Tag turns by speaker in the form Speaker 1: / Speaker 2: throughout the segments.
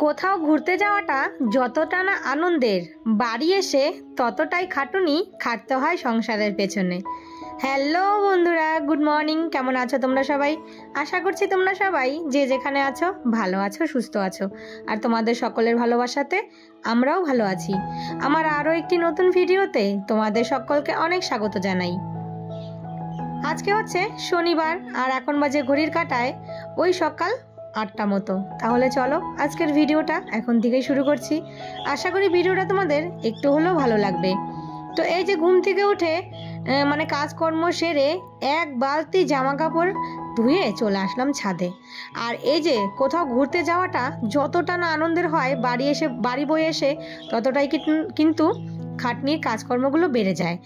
Speaker 1: কোথাও ঘুরতে যাওয়াটা যতটা না আনন্দের, বাড়ি এসে ততটাই খাটুনি খাটতে হয় সংসারের পেছনে। হ্যালো বন্ধুরা, গুড মর্নিং। কেমন আছো তোমরা সবাই? আশা করছি তোমরা সবাই যে যেখানে আছো ভালো আছো, সুস্থ আছো। আর তোমাদের সকলের ভালোবাসাতে আমরাও ভালো আছি। আমার আরও একটি নতুন ভিডিওতে তোমাদের সকলকে অনেক স্বাগত জানাই। আজকে হচ্ছে শনিবার আর এখন বাজে ঘড়ির কাঁটায় ওই সকাল 8টা মতো। তাহলে চলো আজকের ভিডিওটা এখন থেকেই শুরু করছি। আশা করি ভিডিওটা তোমাদের একটু হলেও ভালো লাগবে। তো এই যে ঘুম থেকে উঠে কাজকর্ম সেরে এক বালতি জামা কাপড় ধুয়ে চলে আসলাম ছাদে। আর এই যে কোথাও ঘুরতে যাওয়াটা যতটা না আনন্দের হয়, বাড়ি বয়ে এসে ততটাই কিন্তু খাটনির কাজকর্মগুলো বেড়ে যায়।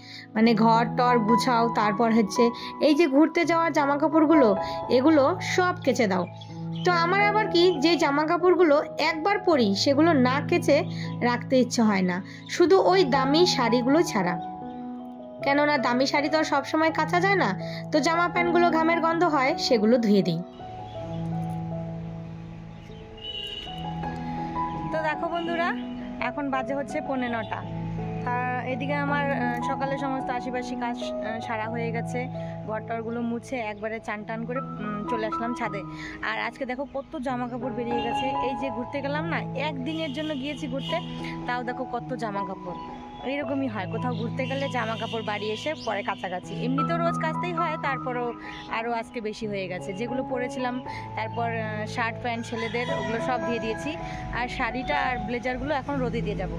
Speaker 1: ঘর টর গুছাও, তারপর হচ্ছে এই যে ঘুরতে যাওয়ার জামা কাপড়গুলো এগুলো সব কেচে দাও। তো আমার আবার কি, যে জামা কাপড়গুলো একবার পরি সেগুলো না কেচে রাখতে ইচ্ছে হয় না, শুধু ওই দামি শাড়িগুলো ছাড়া। কেননা দামি শাড়ি তো আর সবসময় কাচা যায় না, তো জামা প্যান্টগুলো ঘামের গন্ধ হয়, সেগুলো ধুয়ে দিই। তো দেখো বন্ধুরা, এখন বাজে হচ্ছে 9:15। এদিকে আমার সকালে সমস্ত আশিপাশি কাজ সারা হয়ে গেছে। ঘরটরগুলো মুছে একবারে চান টান করে চলে আসলাম ছাদে। আর আজকে দেখো কত জামা কাপড় বেরিয়ে গেছে। এই যে ঘুরতে গেলাম না, একদিনের জন্য গিয়েছি ঘুরতে, তাও দেখো কত জামা কাপড়। এইরকমই হয়, কোথাও ঘুরতে গেলে জামা কাপড় বাড়ি এসে পরে কাছাকাছি। এমনি তো রোজ কাচতেই হয়, তারপরও আরও আজকে বেশি হয়ে গেছে। যেগুলো পরেছিলাম, তারপর শার্ট প্যান্ট ছেলেদের, ওগুলো সব দিয়ে দিয়েছি। আর শাড়িটা আর ব্লেজারগুলো এখন রোদে দিয়ে যাব।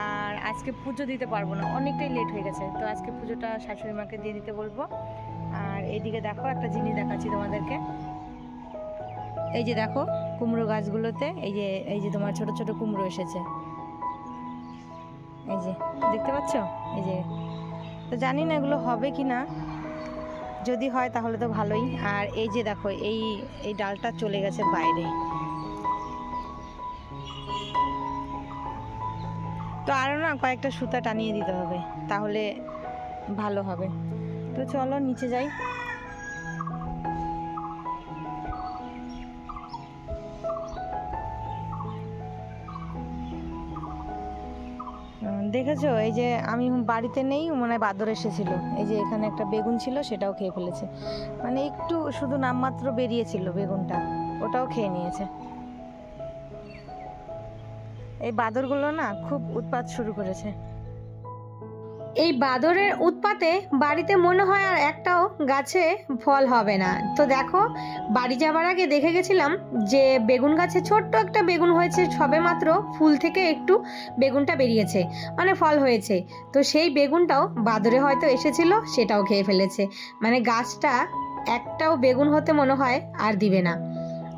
Speaker 1: আর আজকে পুজো দিতে পারবো না, অনেকটাই লেট হয়ে গেছে, তো আজকে পুজোটা শাশুড়ি মাকে দিয়ে দিতে বলবো। আর এইদিকে দেখো একটা জিনিস দেখাচ্ছি তোমাদেরকে। এই যে দেখো কুমড়ো গাছগুলোতে এই যে তোমার ছোট ছোট কুমড়ো এসেছে, এই যে দেখতে পাচ্ছ। এই যে, তো জানি না এগুলো হবে কি না, যদি হয় তাহলে তো ভালোই। আর এই যে দেখো এই ডালটা চলে গেছে বাইরে, তো আরও না কয়েকটা সুতা টানিয়ে দিতে হবে, তাহলে ভালো হবে। তো চলো নিচে যাই। দেখেছো, এই যে আমি বাড়িতে নেই, মনে হয় বাদর এসেছিল। এই যে এখানে একটা বেগুন ছিল, সেটাও খেয়ে ফেলেছে। একটু শুধু নামমাত্র বেরিয়েছিল বেগুনটা, ওটাও খেয়ে নিয়েছে। এই বাদরগুলো না খুব উৎপাত শুরু করেছে। এই বাদরের উৎপাতে বাড়িতে মনে হয় আর একটাও গাছে ফল হবে না। তো দেখো, বাড়ি যাবার আগে দেখে গেছিলাম যে বেগুন গাছে ছোট্ট একটা বেগুন হয়েছে, সবে মাত্র ফুল থেকে একটু বেগুনটা বেরিয়েছে, ফল হয়েছে। তো সেই বেগুনটাও বাদরে হয়তো এসেছিল, সেটাও খেয়ে ফেলেছে। গাছটা একটাও বেগুন হতে মনে হয় আর দিবে না।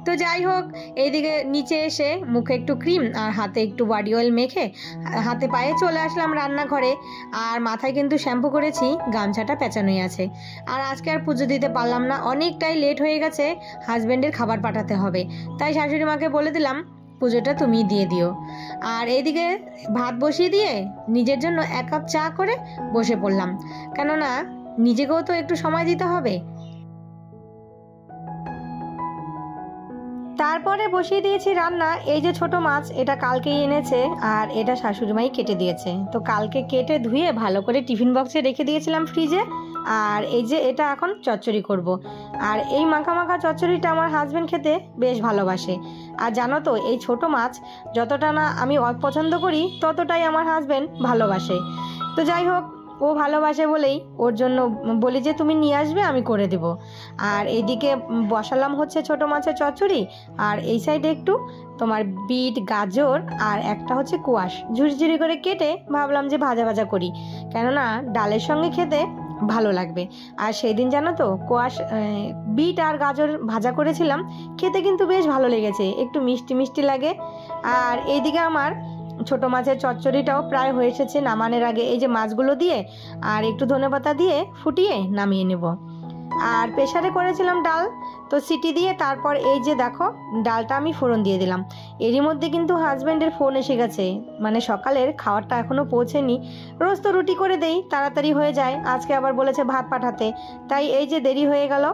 Speaker 1: তো যাই হোক, এইদিকে নিচে এসে মুখে একটু ক্রিম আর হাতে একটু বডি অয়েল মেখে হাতে পায়ে চলে আসলাম রান্নাঘরে। আর মাথায় কিন্তু শ্যাম্পু করেছি, গামছাটা পেঁচানোই আছে। আর আজকে আর পুজো দিতে পারলাম না, অনেকটাই লেট হয়ে গেছে, হাজব্যান্ডের খাবার পাঠাতে হবে। তাই শাশুড়ি মাকে বলে দিলাম পুজোটা তুমি দিয়ে দিও। আর এইদিকে ভাত বসিয়ে দিয়ে নিজের জন্য 1 কাপ চা করে বসে পড়লাম, কেননা নিজেকেও তো একটু সময় দিতে হবে। তারপরে বসিয়ে দিয়েছি রান্না। এই যে ছোট মাছ, এটা কালকেই এনেছে, আর এটা শাশুড়িমাই কেটে দিয়েছে। তো কালকে কেটে ধুয়ে ভালো করে টিফিন বক্সে রেখে দিয়েছিলাম ফ্রিজে। আর এই যে এটা এখন চচ্চড়ি করব। আর এই মাখা মাখা চচ্চড়িটা আমার হাজব্যান্ড খেতে বেশ ভালোবাসে। আর জানো তো, এই ছোট মাছ যতটা না আমি অপছন্দ করি, ততটাই আমার হাজব্যান্ড ভালোবাসে। তো যাই হোক, ও ভালোবাসে বলেই ওর জন্য বলি যে তুমি নিয়ে আসবে, আমি করে দেব। আর এইদিকে বসালাম হচ্ছে ছোট মাছের চচ্চড়ি। আর এই সাইডে একটু তোমার বিট, গাজর আর একটা হচ্ছে কোয়াশ ঝুরঝুরি করে কেটে ভাবলাম যে ভাজা ভাজা করি, কেননা ডালের সঙ্গে খেতে ভালো লাগবে। আর সেই দিন জানো তো, কোয়াশ, বিট আর গাজর ভাজা করেছিলাম, খেতে কিন্তু বেশ ভালো লেগেছে, একটু মিষ্টি মিষ্টি লাগে। আর এইদিকে আমার ছোট মাছের চচ্চড়িটাও প্রায় হয়ে এসেছে নামানোর আগে। এই যে মাছগুলো দিয়ে আর একটু ধনেপাতা দিয়ে ফুটিয়ে নামিয়ে নেব। আর প্রেসারে করেছিলাম ডাল, তো সিটি দিয়ে তারপর এই যে দেখো ডালটা আমি ফোড়ন দিয়ে দিলাম। এরই মধ্যে কিন্তু হাজব্যান্ডের ফোন এসে গেছে, সকালের খাবারটা এখনও পৌঁছেনি। রোজ তো রুটি করে দেই, তাড়াতাড়ি হয়ে যায়, আজকে আবার বলেছে ভাত পাঠাতে, তাই এই যে দেরি হয়ে গেল।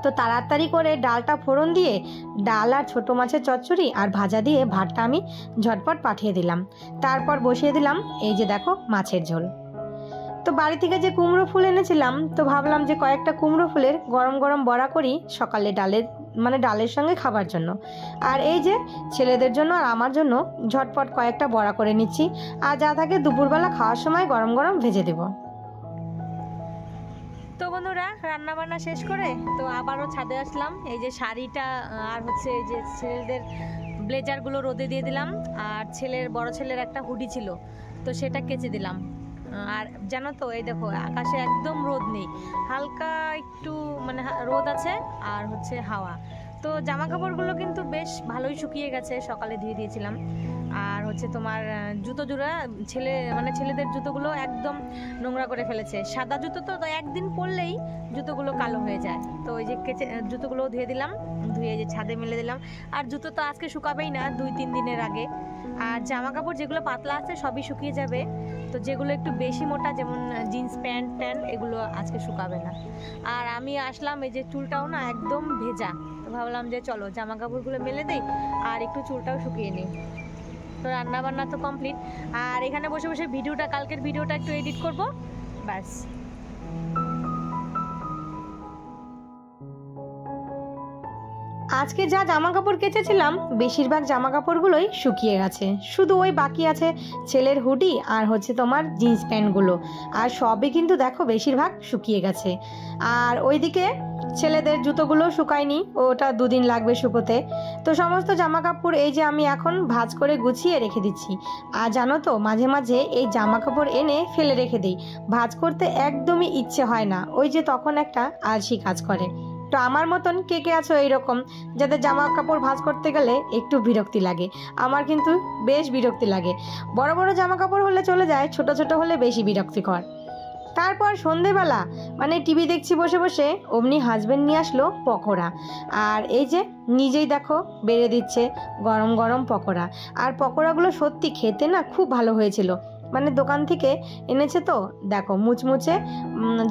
Speaker 1: তো তাড়াতাড়ি করে ডালটা ফোড়ন দিয়ে ডাল আর ছোটো মাছের চচ্চড়ি আর ভাজা দিয়ে ভাতটা আমি ঝটপট পাঠিয়ে দিলাম। তারপর বসিয়ে দিলাম এই যে দেখো মাছের ঝোল। তো বাড়ি থেকে যে কুমড়ো ফুল এনেছিলাম, তো ভাবলাম যে কয়েকটা কুমড়ো ফুলের গরম গরম বড়া করি সকালে ডালের সঙ্গে খাবার জন্য। আর এই যে ছেলেদের জন্য আর আমার জন্য ঝটপট কয়েকটা বড়া করে নিচ্ছি, আর যা থাকে দুপুরবেলা খাওয়ার সময় গরম গরম ভেজে দেব। তো বন্ধুরা রান্না বান্না শেষ করে তো আবারও ছাদে আসলাম। এই যে শাড়িটা আর হচ্ছে এই যে ছেলেদের ব্লেজারগুলো রোদে দিয়ে দিলাম, আর বড় ছেলের একটা হুডি ছিল তো সেটা কেচে দিলাম। আর জানো তো এই দেখো আকাশে একদম রোদ নেই, হালকা একটু মানে রোদ আছে আর হচ্ছে হাওয়া। তো জামা কাপড়গুলো কিন্তু বেশ ভালোই শুকিয়ে গেছে, সকালে ধুয়ে দিয়েছিলাম। আর হচ্ছে তোমার জুতো জোড়া ছেলেদের জুতোগুলো একদম নোংরা করে ফেলেছে। সাদা জুতো তো একদিন পরলেই জুতোগুলো কালো হয়ে যায়। তো ওই যে জুতোগুলো ধুয়ে দিলাম, ধুয়ে যে ছাদে মেলে দিলাম। আর জুতো তো আজকে শুকাবেই না, 2-3 দিনের আগে। আর জামা কাপড় যেগুলো পাতলা আছে সবই শুকিয়ে যাবে, তো যেগুলো একটু বেশি মোটা যেমন জিন্স প্যান্ট এগুলো আজকে শুকাবে না। আর আমি আসলাম এই যে চুলটাও না একদম ভেজা, তো ভাবলাম যে চলো জামা কাপড়গুলো মেলে দেই আর একটু চুলটাও শুকিয়ে নিই। তো রান্না বান্না তো কমপ্লিট, আর এখানে বসে বসে কালকের ভিডিওটা একটু এডিট করব, ব্যাস। আজকে যা জামা কাপড় কেচেছিলাম বেশিরভাগ জামা কাপড়গুলোই শুকিয়ে গেছে, শুধু ওই বাকি আছে ছেলের হুডি আর হচ্ছে তোমার জিন্স প্যান্টগুলো, আর সবই কিন্তু দেখো বেশিরভাগ শুকিয়ে গেছে। আর ওইদিকে ছেলেদের জুতোগুলো শুকায়নি, ওটা 2 দিন লাগবে শুকোতে। তো সমস্ত জামা কাপড় এই যে আমি এখন ভাঁজ করে গুছিয়ে রেখে দিচ্ছি। আর জানো তো মাঝে মাঝে এই জামা কাপড় এনে ফেলে রেখে দিই, ভাঁজ করতে একদমই ইচ্ছে হয় না, ওই যে তখন একটা আলসি কাজ করে। তো আমার মতন কে কে আছো এইরকম যাদের জামা কাপড় ভাঁজ করতে গেলে একটু বিরক্তি লাগে? আমার কিন্তু বেশ বিরক্তি লাগে। বড় বড় জামা কাপড় হলে চলে যায়, ছোট ছোট হলে বেশি বিরক্তিকর। তারপর সন্ধেবেলা টিভি দেখছি বসে বসে, অমনি হাজবেন্ড নিয়ে আসলো পকোড়া। আর এই যে নিজেই দেখো বেড়ে দিচ্ছে গরম গরম পকোড়া। আর পকোড়াগুলো সত্যি খেতে না খুব ভালো হয়েছিল, দোকান থেকে এনেছে তো দেখো মুচমুচে।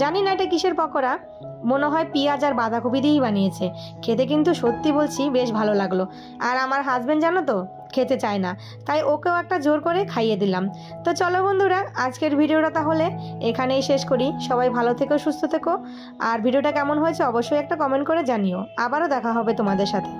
Speaker 1: জানি না এটা কিসের পকোড়া, মনে হয় পেঁয়াজ আর বাঁধাকপি দিয়েই বানিয়েছে। খেতে কিন্তু সত্যি বলছি বেশ ভালো লাগলো। আর আমার হাজবেন্ড জানো তো খেতে চায় না, তাই ওকেও একটা জোর করে খাইয়ে দিলাম। তো চলো বন্ধুরা আজকের ভিডিওটা তাহলে এখানেই শেষ করি। সবাই ভালো থেকো, সুস্থ থেকো। আর ভিডিওটা কেমন হয়েছে অবশ্যই একটা কমেন্ট করে জানিও। আবারও দেখা হবে তোমাদের সাথে।